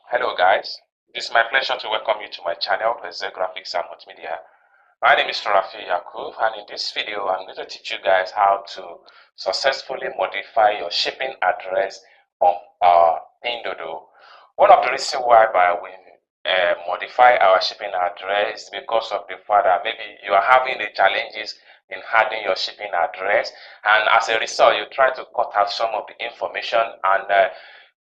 Hello guys, it is my pleasure to welcome you to my channel, Laser Graphics and Multimedia. My name is Rafi Yakub, and in this video I'm going to teach you guys how to successfully modify your shipping address on pinduoduo. One of the reasons why we modify our shipping address is because of the fact that maybe you are having the challenges in adding your shipping address, and as a result you try to cut out some of the information, and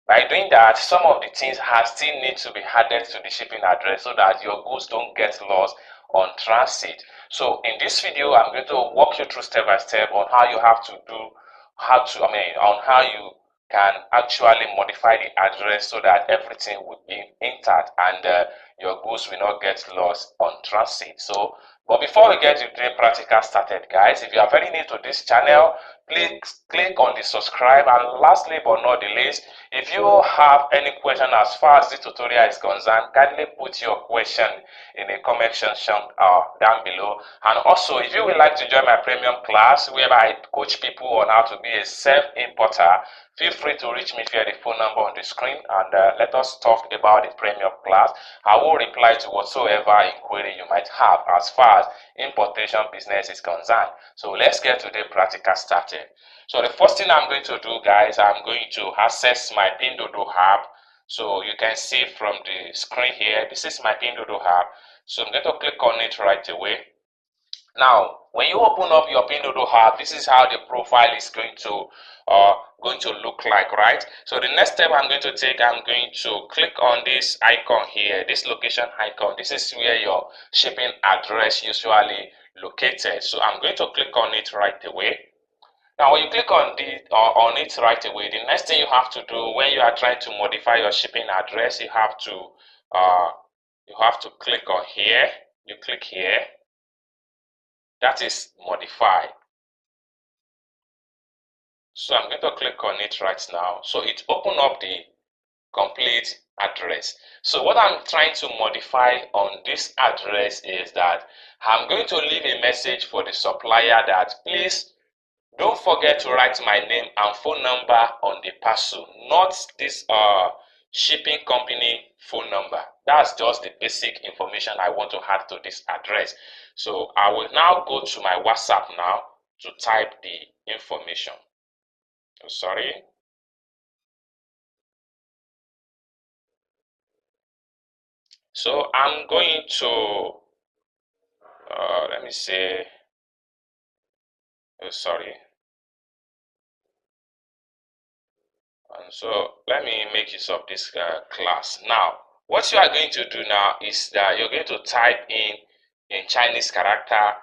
by doing that, some of the things still need to be added to the shipping address so that your goods don't get lost on transit. So in this video, I'm going to walk you through step by step on how you have to do, on how you can actually modify the address so that everything will be intact and your goods will not get lost on transit. So, but before we get the practical started, guys, if you are very new to this channel, please click on the subscribe, and lastly but not the least, if you have any question as far as this tutorial is concerned, kindly put your question in the comment section down below. And also, if you would like to join my premium class whereby I coach people on how to be a self-importer, feel free to reach me via the phone number on the screen, and let us talk about the premium class. I will reply to whatsoever inquiry you might have as far as importation business is concerned. So let's get to the practical started. So the first thing I'm going to do, guys, I'm going to access my pinduoduo app. So you can see from the screen here, this is my pinduoduo app. So I'm going to click on it right away. Now, when you open up your pinduoduo app, this is how the profile is going to look like, right? So the next step I'm going to take, I'm going to click on this icon here, this location icon. This is where your shipping address usually located. So I'm going to click on it right away. Now, when you click on it right away, the next thing you have to do when you are trying to modify your shipping address, you have to click on here. You click here. That is modify. So I'm going to click on it right now. So it opened up the complete address. So what I'm trying to modify on this address is that I'm going to leave a message for the supplier that please don't forget to write my name and phone number on the parcel, not this shipping company phone number. That's just the basic information I want to add to this address. So I will now go to my WhatsApp now to type the information. Oh, sorry. So I'm going to, let me say, oh, sorry. And so let me make use of this class. Now, what you are going to do now is that you're going to type in Chinese character,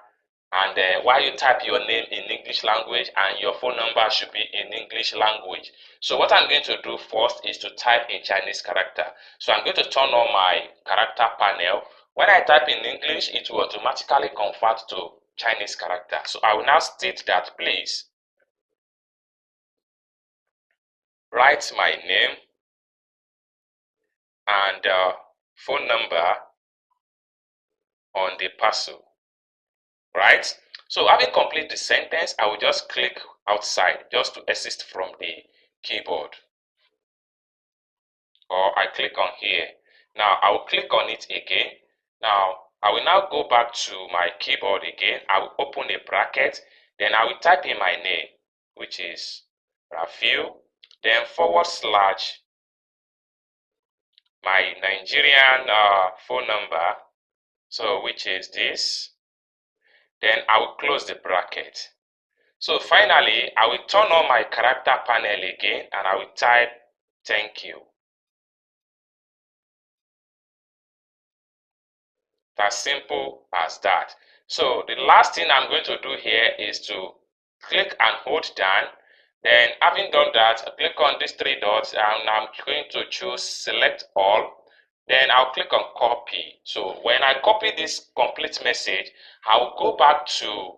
and while you type your name in English language, and your phone number should be in English language. So what I'm going to do first is to type in Chinese character. So I'm going to turn on my character panel. When I type in English, it will automatically convert to Chinese character. So I will now state that please write my name and phone number on the parcel, right? So having completed the sentence, I will just click outside just to exit from the keyboard, or I click on here. Now I will click on it again. Now I will now go back to my keyboard again. I will open a bracket, then I will type in my name, which is Rafiu, then / my Nigerian phone number, so which is this. Then I will close the bracket. So finally, I will turn on my character panel again, and I will type thank you. As simple as that. So the last thing I'm going to do here is to click and hold down. Then having done that, I click on these three dots, and I'm going to choose select all. Then I'll click on copy. So when I copy this complete message, I'll go back to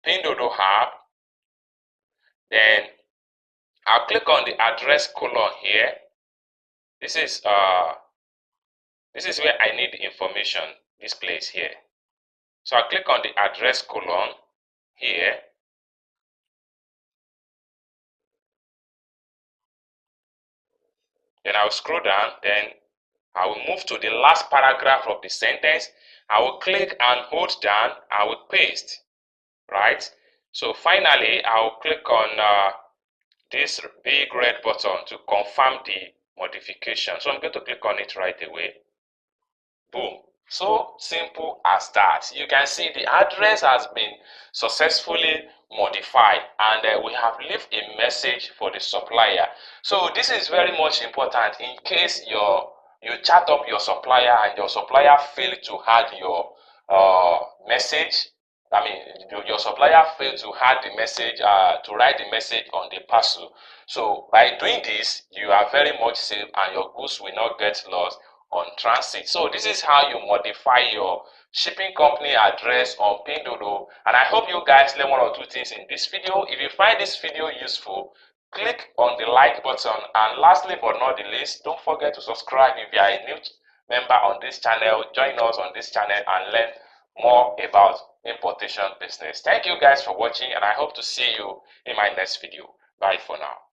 pinduoduo app. Then I'll click on the address colon here. This is where I need the information, this place here. So I click on the address colon here. Then I will scroll down, then I will move to the last paragraph of the sentence. I will click and hold down, I will paste, right? So finally, I will click on this big red button to confirm the modification. So I'm going to click on it right away. Boom. So simple as that. You can see the address has been successfully modified, and we have left a message for the supplier. So this is very much important in case you chat up your supplier and your supplier failed to add your message. I mean, your supplier failed to add the message, to write the message on the parcel. So by doing this, you are very much safe and your goods will not get lost on transit. So this is how you modify your shipping company address on Pinduoduo. And I hope you guys learn one or two things in this video. If you find this video useful, click on the like button. And lastly but not the least, don't forget to subscribe if you are a new member on this channel. Join us on this channel and learn more about importation business. Thank you guys for watching, and I hope to see you in my next video. Bye for now.